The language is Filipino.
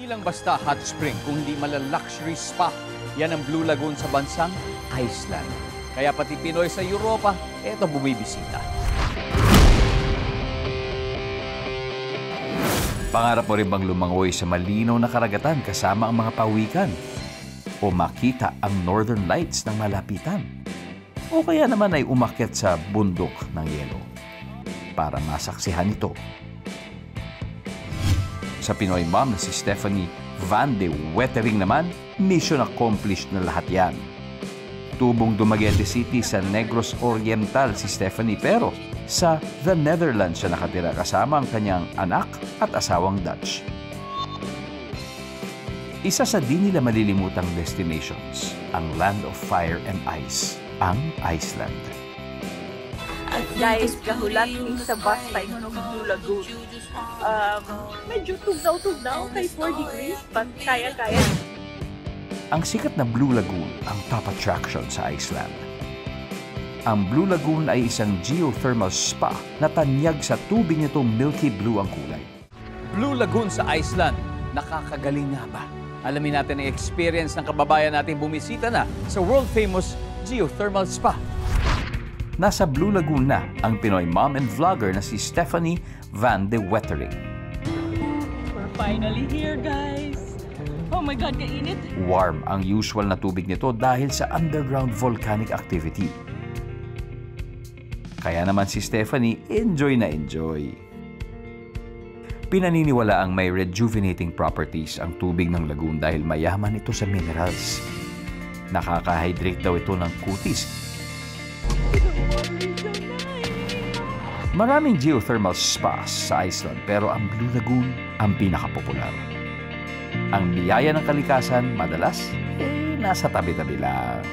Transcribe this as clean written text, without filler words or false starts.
lang basta hot spring kung hindi luxury spa. Yan ang Blue Lagoon sa bansang Iceland. Kaya pati Pinoy sa Europa, eto bumibisita. Pangarap mo rin bang lumangoy sa malinaw na karagatan kasama ang mga pawikan? O makita ang Northern Lights ng malapitan? O kaya naman ay umakyat sa bundok ng yelo para masaksihan ito? Sa Pinoy mom na si Stephanie Van de Wetering naman, mission accomplished na lahat yan. Tubong Dumaguete City sa Negros Oriental si Stephanie pero sa The Netherlands siya nakatira kasama ang kanyang anak at asawang Dutch. Isa sa di nila malilimutang destinations, ang Land of Fire and Ice, ang Iceland. Guys, kahulating sa bus tayo ng Blue Lagoon. Medyo tugnaw-tugnaw kay 4 degrees, but kaya-kaya. Ang sikat na Blue Lagoon ang top attraction sa Iceland. Ang Blue Lagoon ay isang geothermal spa na tanyag sa tubig nitong milky blue ang kulay. Blue Lagoon sa Iceland, nakakagaling nga ba? Alamin natin ang experience ng kababayan natin bumisita na sa world-famous geothermal spa. Nasa Blue Lagoon na ang Pinoy mom and vlogger na si Stephanie Van de Wetering. We're finally here, guys! Oh my God, kainit! Warm ang usual na tubig nito dahil sa underground volcanic activity. Kaya naman si Stephanie, enjoy na enjoy. Pinaniniwala ang may rejuvenating properties ang tubig ng lagoon dahil mayaman ito sa minerals. Nakaka-hydrate daw ito ng kutis. Maraming geothermal spas sa Iceland pero ang Blue Lagoon ang pinakapopular. Ang biyaya ng kalikasan madalas, nasa tabi-tabi lang.